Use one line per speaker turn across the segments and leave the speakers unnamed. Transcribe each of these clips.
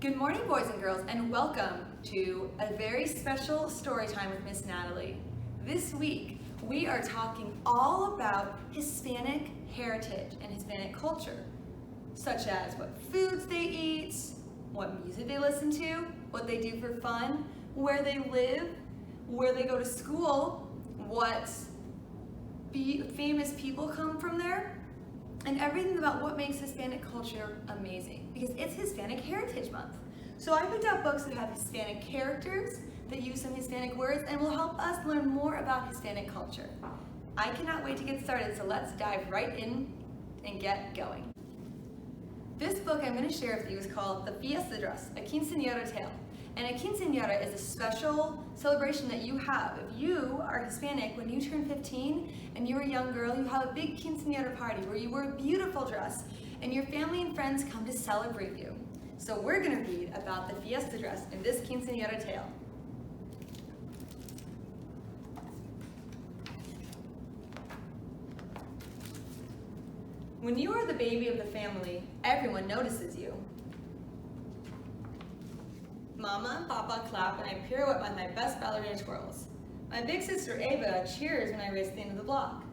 Good morning, boys and girls, and welcome to a very special story time with Miss Natalie. This week, we are talking all about Hispanic heritage and Hispanic culture, such as what foods they eat, what music they listen to, what they do for fun, where they live, where they go to school, what famous people come from there, and everything about what makes Hispanic culture amazing, because it's Hispanic Heritage Month. So I picked out books that have Hispanic characters, that use some Hispanic words, and will help us learn more about Hispanic culture. I cannot wait to get started, so let's dive right in and get going. This book I'm going to share with you is called The Fiesta Dress, a quinceañera tale. And a quinceañera is a special celebration that you have. If you are Hispanic, when you turn 15 and you're a young girl, you have a big quinceañera party where you wear a beautiful dress and your family and friends come to celebrate you. So we're going to read about the Fiesta Dress in this quinceañera tale. When you are the baby of the family, everyone notices you. Mama and Papa clap and I pirouette with my best ballerina twirls. My big sister Ava cheers when I race to the end of the block.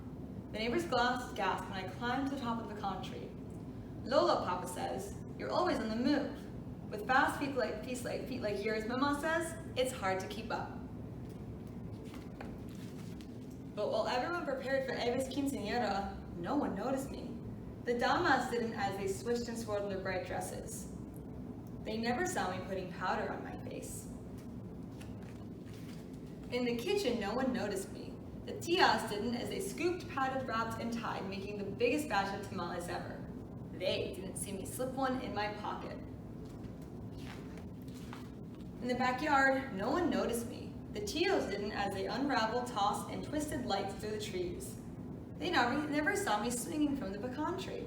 The neighbors gasp when I climb to the top of the pecan tree. Lola, Papa says, you're always on the move. With fast feet like yours, Mama says, it's hard to keep up. But while everyone prepared for Ava's quinceañera, no one noticed me. The damas didn't as they swished and swirled in their bright dresses. They never saw me putting powder on my face. In the kitchen, no one noticed me. The tias didn't as they scooped, patted, wrapped, and tied, making the biggest batch of tamales ever. They didn't see me slip one in my pocket. In the backyard, no one noticed me. The tios didn't as they unraveled, tossed, and twisted lights through the trees. They never saw me swinging from the pecan tree.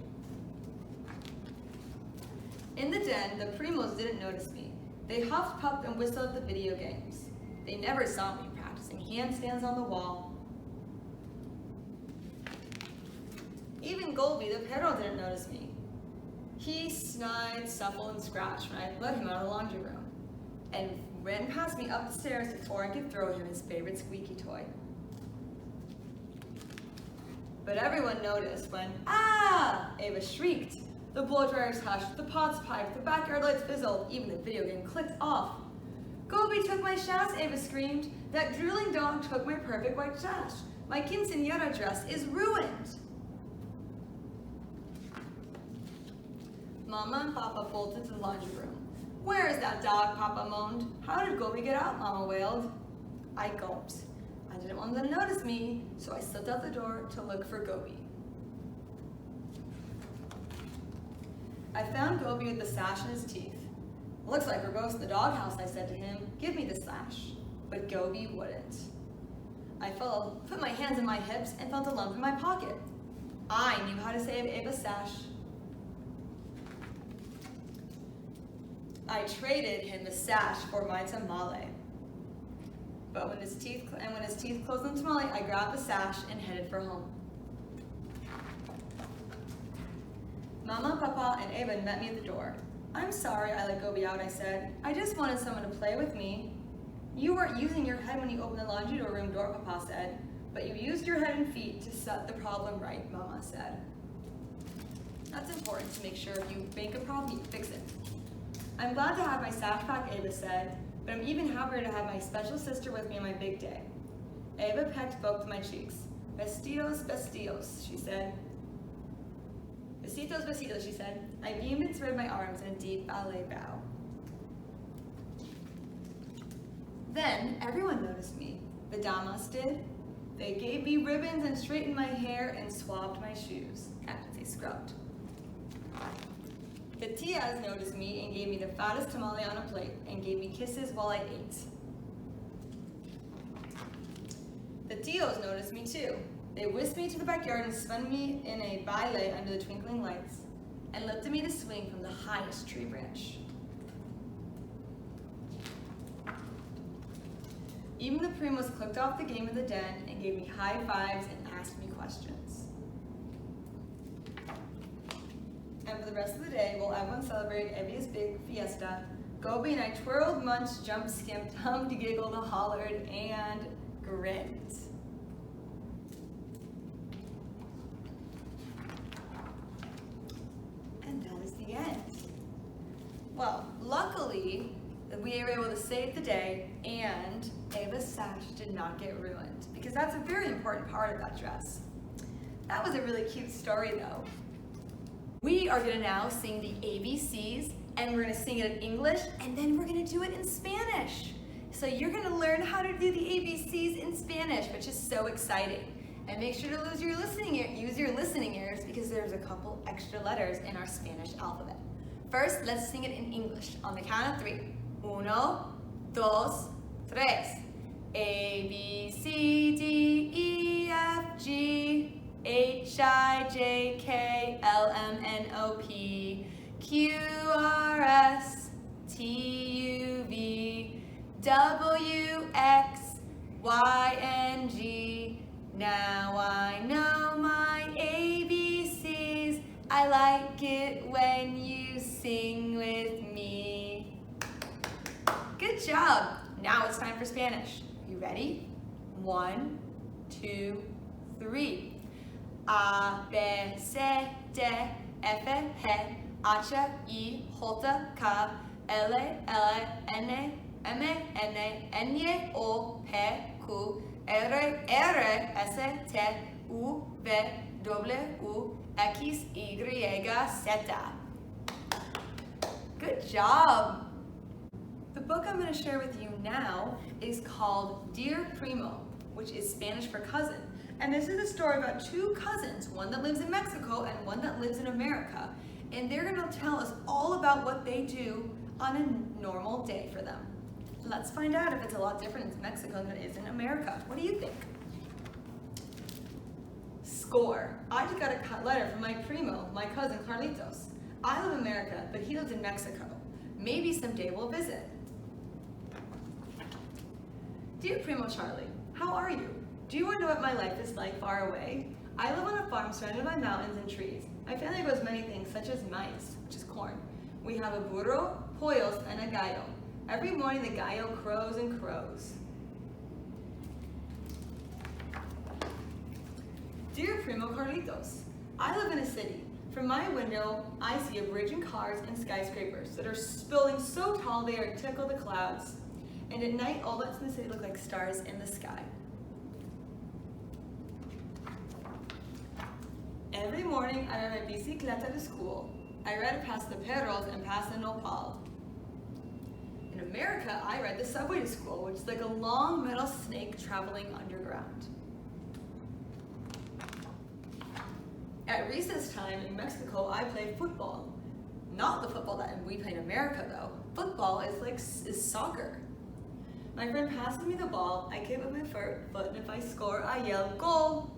In the den, the Primos didn't notice me. They huffed, puffed, and whistled at the video games. They never saw me practicing handstands on the wall. Even Golby, the perro, didn't notice me. He snide, shuffled, and scratched when I let him out of the laundry room, and ran past me up the stairs before I could throw him his favorite squeaky toy. But everyone noticed when, ah! Ava shrieked. The blow dryers hushed, the pots piped, the backyard lights fizzled, even the video game clicked off. Golby took my sash, Ava screamed. That drooling dog took my perfect white sash. My quinceañera dress is ruined. Mama and Papa bolted to the laundry room. Where is that dog? Papa moaned. How did Golby get out? Mama wailed. I gulped. I didn't want them to notice me, so I slipped out the door to look for Golby. I found Golby with the sash in his teeth. Looks like we're both in the doghouse, I said to him. Give me the sash. But Golby wouldn't. I put my hands in my hips and felt a lump in my pocket. I knew how to save Ava's sash. I traded him the sash for my tamale. But when his teeth closed on the tamale, I grabbed the sash and headed for home. Mama, Papa, and Ava met me at the door. I'm sorry I let Golby out, I said. I just wanted someone to play with me. You weren't using your head when you opened the laundry room door, Papa said. But you used your head and feet to set the problem right, Mama said. That's important to make sure if you make a problem, you fix it. I'm glad to have my sash back, Ava said, but I'm even happier to have my special sister with me on my big day. Ava pecked both my cheeks. Besitos, besitos, she said. Besitos, besitos, she said. I beamed and spread my arms in a deep ballet bow. Then everyone noticed me. The damas did. They gave me ribbons and straightened my hair and swabbed my shoes. Actually, they scrubbed. The tias noticed me and gave me the fattest tamale on a plate and gave me kisses while I ate. The tios noticed me too. They whisked me to the backyard and spun me in a ballet under the twinkling lights and lifted me to swing from the highest tree branch. Even the Primos clicked off the game in the den and gave me high fives and asked me questions. And for the rest of the day, while everyone celebrated Evi's big fiesta, Go be night, twirled, munched, jumped, skimped, hummed, giggled, hollered, and grinned. And that is the end. Well, luckily, we were able to save the day and Ava's sash did not get ruined because that's a very important part of that dress. That was a really cute story though. We are gonna now sing the ABCs and we're gonna sing it in English and then we're gonna do it in Spanish. So you're gonna learn how to do the ABCs in Spanish, which is so exciting. And make sure to use your listening ears because there's a couple extra letters in our Spanish alphabet. First, let's sing it in English on the count of 3. 1, 2, 3. A, B, C, D, E, F, G, H, I, J, K, L, M, N, O, P, Q, R, S, T, U, V, W, X, Y, and G. Now I know my ABCs. I like it when you sing with me. Good job. Now it's time for Spanish. You ready? 1, 2, 3. A, B, C, D, F, G, H, I, J, K, L, N, M, N, N, O, P, Q, R, S, T, U, V, W, X, Y, Z. Good job. The book I'm going to share with you now is called Dear Primo, which is Spanish for cousin. And this is a story about 2 cousins, one that lives in Mexico and one that lives in America. And they're going to tell us all about what they do on a normal day for them. Let's find out if it's a lot different in Mexico than it is in America. What do you think? Score. I just got a letter from my primo, my cousin Carlitos. I live in America, but he lives in Mexico. Maybe someday we'll visit. Dear Primo Charlie, how are you? Do you want to know what my life is like far away? I live on a farm surrounded by mountains and trees. My family grows many things, such as maíz, which is corn. We have a burro, pollos, and a gallo. Every morning the gallo crows and crows. Dear Primo Carlitos, I live in a city. From my window, I see a bridge and cars and skyscrapers that are building so tall they are tickle the clouds. And at night, all that's in the city look like stars in the sky. Every morning, I ride my bicicleta to school. I ride past the perros and past the nopal. In America, I ride the subway to school, which is like a long metal snake traveling underground. At recess time in Mexico, I play football. Not the football that we play in America, though. Football is soccer. My friend passes me the ball, I kick with my foot, and if I score, I yell, goal!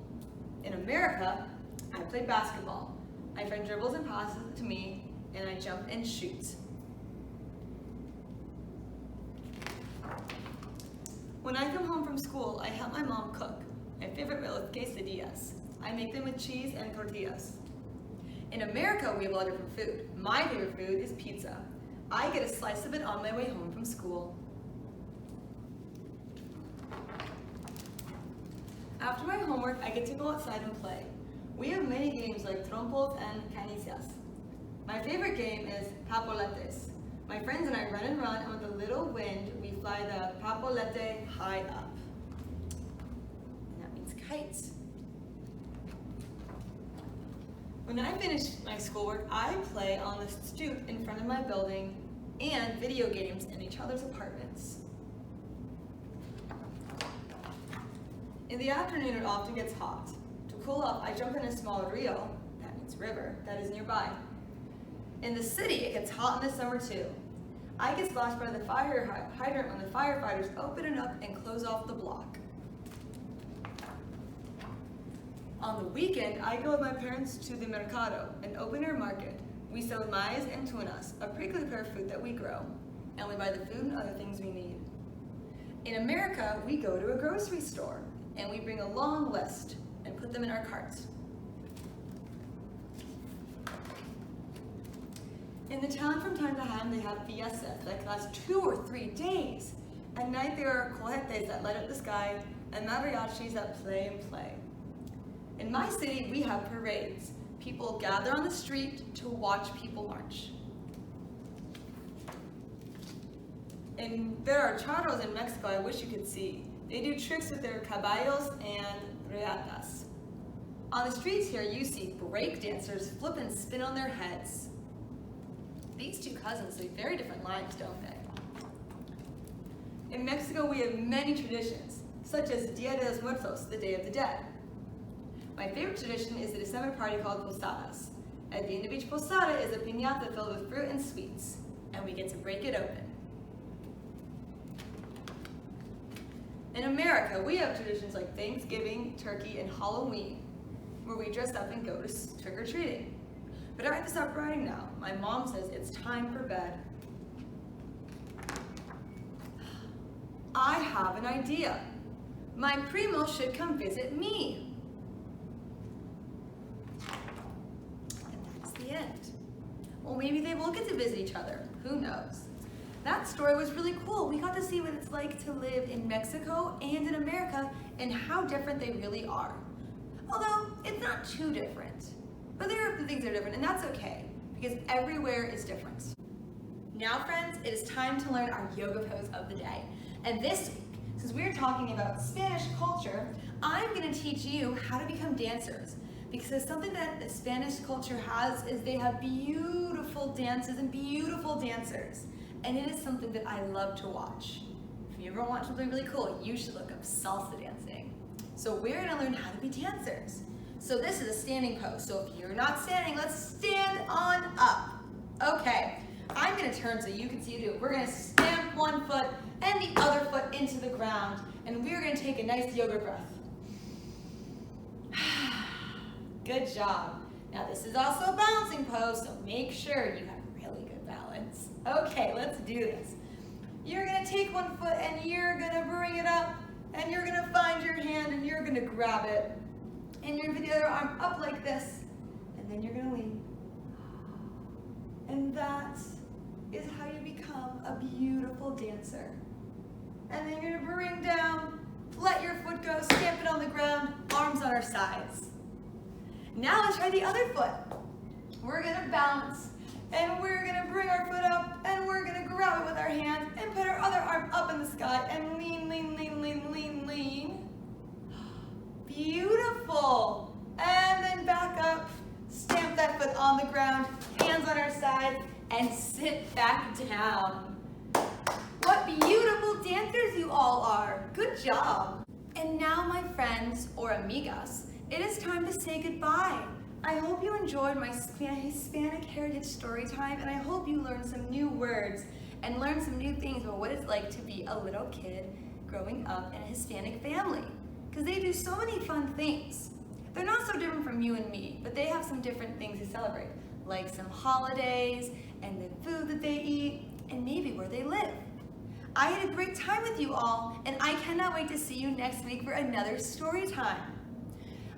In America, I play basketball. My friend dribbles and passes it to me, and I jump and shoot. When I come home from school, I help my mom cook. My favorite meal is quesadillas. I make them with cheese and tortillas. In America, we have a lot of different food. My favorite food is pizza. I get a slice of it on my way home from school. After my homework, I get to go outside and play. We have many games like trompos and canicias. My favorite game is papoletes. My friends and I run, and with a little wind, we fly the papolete high up. And that means kites. When I finish my schoolwork, I play on the stoop in front of my building and video games in each other's apartments. In the afternoon, it often gets hot. To cool off, I jump in a small rio, that means river, that is nearby. In the city, it gets hot in the summer too. I get splashed by the fire hydrant when the firefighters open it up and close off the block. On the weekend, I go with my parents to the mercado, an open-air market. We sell maíz and tunas, a prickly pear fruit that we grow, and we buy the food and other things we need. In America, we go to a grocery store, and we bring a long list and put them in our carts. In the town from time to time they have fiestas that last 2 or 3 days. At night there are cohetes that light up the sky and mariachis that play and play. In my city we have parades. People gather on the street to watch people march. And there are charros in Mexico I wish you could see. They do tricks with their caballos and reatas. On the streets here you see break dancers flip and spin on their heads. These two cousins live very different lives, don't they? In Mexico we have many traditions, such as Dia de los Muertos, the Day of the Dead. My favorite tradition is the December party called posadas. At the end of each posada is a piñata filled with fruit and sweets, and we get to break it open. In America, we have traditions like Thanksgiving, Turkey, and Halloween, where we dress up and go to trick-or-treating. But I have to stop writing now. My mom says it's time for bed. I have an idea. My Primo should come visit me. And that's the end. Well, maybe they will get to visit each other. Who knows? That story was really cool. We got to see what it's like to live in Mexico and in America and how different they really are. Although, it's not too different. But there are things that are different, and that's okay, because everywhere is different. Now, friends, it is time to learn our yoga pose of the day. And this week, since we're talking about Spanish culture, I'm going to teach you how to become dancers. Because something that the Spanish culture has is they have beautiful dances and beautiful dancers. And it is something that I love to watch. If you ever want something really cool, you should look up salsa dancing. So we're going to learn how to be dancers. So this is a standing pose. So if you're not standing, let's stand on up. Okay, I'm going to turn so you can see you do it. We're going to stamp one foot and the other foot into the ground. And we're going to take a nice yoga breath. Good job. Now this is also a balancing pose, so make sure you have really good balance. Okay, let's do this. You're going to take one foot and you're going to bring it up and you're going to find your hand and you're going to grab it. And you're going to put the other arm up like this and then you're going to lean. And that is how you become a beautiful dancer. And then you're going to bring down, let your foot go, stamp it on the ground, arms on our sides. Now let's try the other foot. We're going to balance. And we're going to bring our foot up and we're going to grab it with our hand and put our other arm up in the sky and lean, lean, lean, lean, lean, lean. Beautiful. And then back up, stamp that foot on the ground, hands on our side, and sit back down. What beautiful dancers you all are. Good job. And now, my friends, or amigas, it is time to say goodbye. I hope you enjoyed my Hispanic Heritage Storytime, and I hope you learned some new words and learned some new things about what it's like to be a little kid growing up in a Hispanic family. Because they do so many fun things. They're not so different from you and me, but they have some different things to celebrate, like some holidays, and the food that they eat, and maybe where they live. I had a great time with you all, and I cannot wait to see you next week for another story time.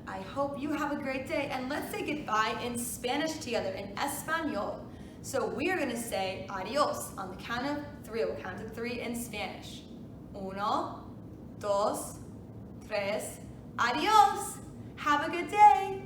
I hope you have a great day, and let's say goodbye in Spanish together, in Español. So we are going to say adios on the count of 3. We'll count to 3 in Spanish. 1, 2, 3, adios. Have a good day.